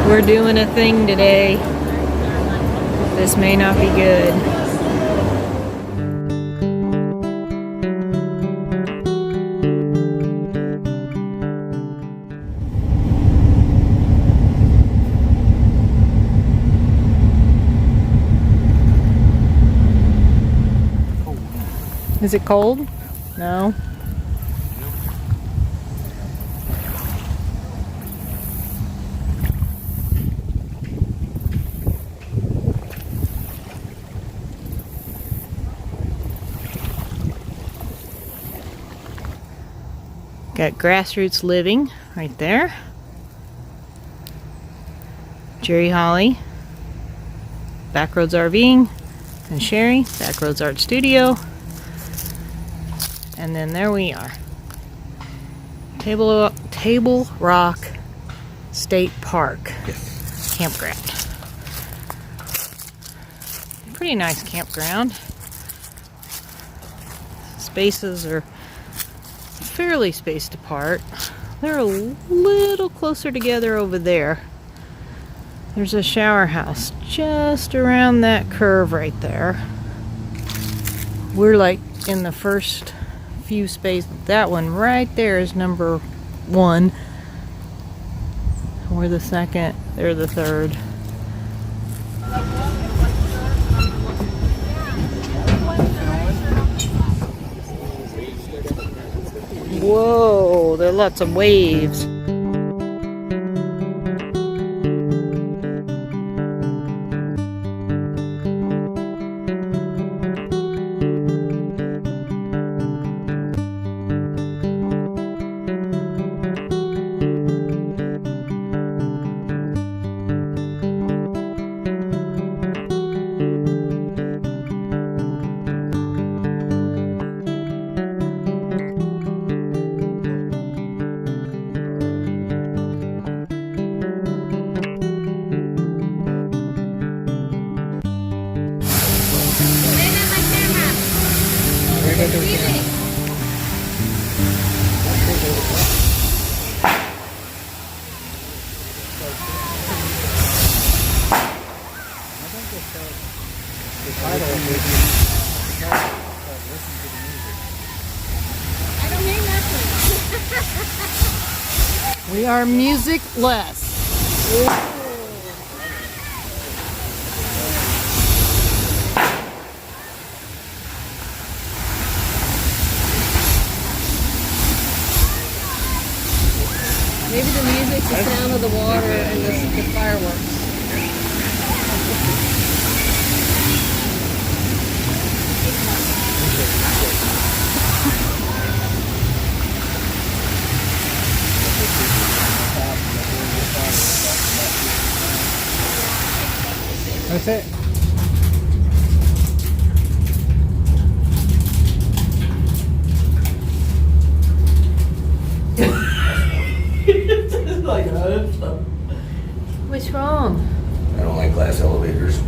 We're doing a thing today. This may not be good. Is it cold? No. Got Grassroots Living right there. Jerry Holly, Backroads RVing, and Sherry, Backroads Art Studio. And then there we are. Table Rock State Park campground. Pretty nice campground. Spaces are fairly spaced apart. They're a little closer together over there. There's a shower house just around that curve right there. We're like in the first few spaces. That one right there is number 1. We're the second. They're the third. Whoa, there are lots of waves. We are music-less. Maybe the music's the sound of the water and the fireworks. That's it. It's like What's wrong? I don't like glass elevators.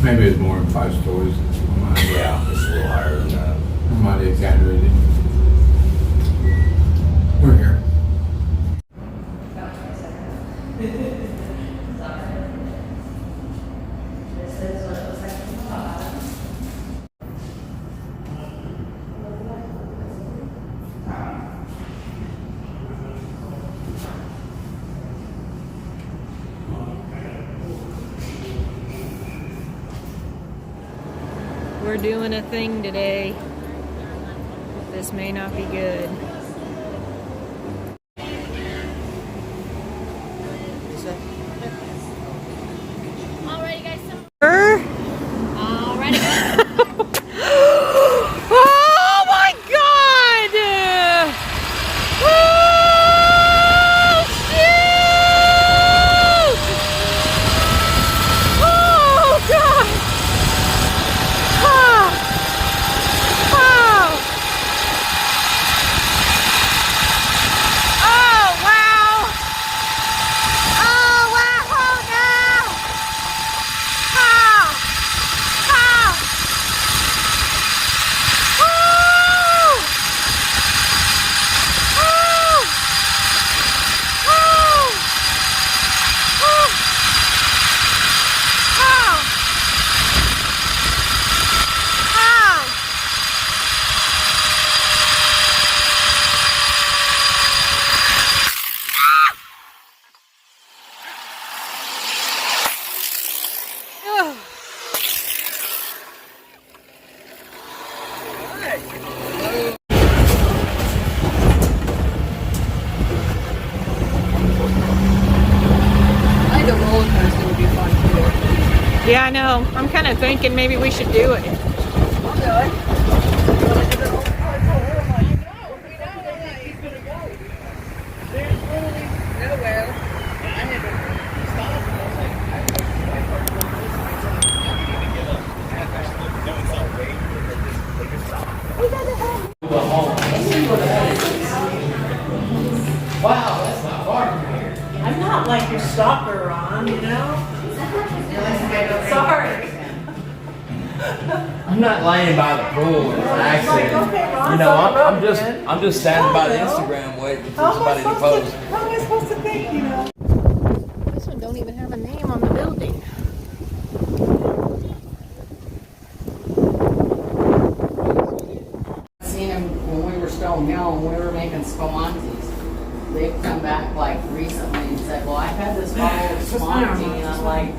Maybe it's more than 5 stories. Yeah, it's a little higher than that. I might have exaggerated. We're here. We're doing a thing today. This may not be good. Alrighty, guys. Alrighty, guys. Oh my God! Oh, shoot! Oh God! Oh. Oh. Yeah, I know. I'm kind of thinking maybe we should do it. Wow, that's not far from here. I'm not like your stalker, Ron, you know? Sorry. I'm not laying by the pool. It's an accident. You know, I'm just standing by the Instagram waiting for somebody to post. How am I supposed to think, you know? This one don't even have a name on the building. Seen them when we were still young, when we were making sponges. They've come back like recently and said, well, I've had this bottle of sponge, and I'm like,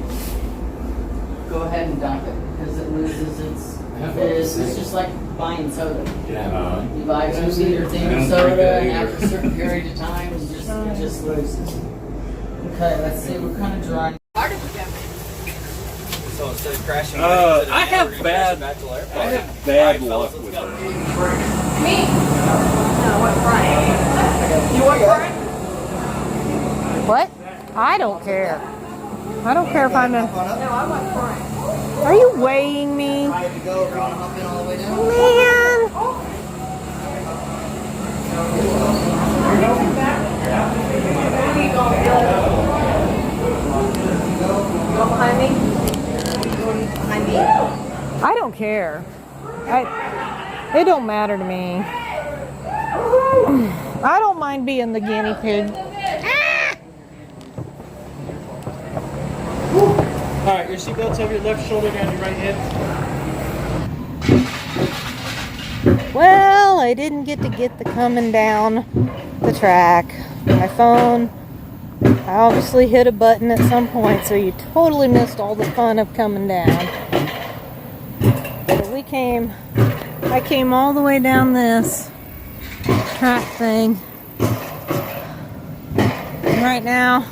go ahead and dump it because it loses its fizz. It's just like buying soda. Yeah. You buy a 2-liter thing of soda, and after a certain period of time, it just loses. Okay, let's see, we're kind of dry. So instead of crashing, I have bad luck with her. What? I don't care. I don't care if I'm in. No, I want Frank. Are you weighing me? I have to go. Man. Go behind me. Behind me. I don't care. It don't matter to me. I don't mind being the guinea pig. All right, your seatbelt's over your left shoulder down your right hip. Well, I didn't get the coming down the track. My phone, I obviously hit a button at some point, so you totally missed all the fun of coming down. But I came all the way down this track thing. And right now,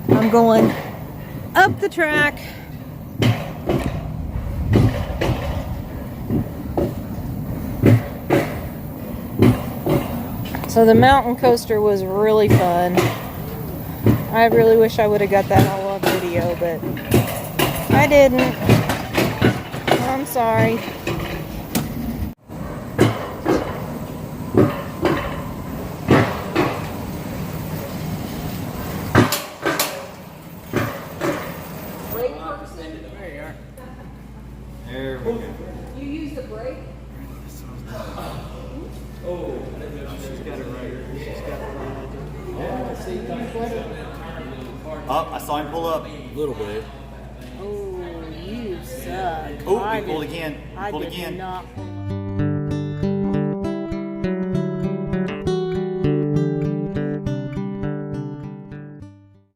I'm going up the track. So the mountain coaster was really fun. I really wish I would have got that all on video, but I didn't. I'm sorry. There we go. You use the brake? Oh, she's got it right. She's got it right. Oh, I saw him pull up. A little bit. Oh, you suck. Oh, he pulled again. I Pulled did again. not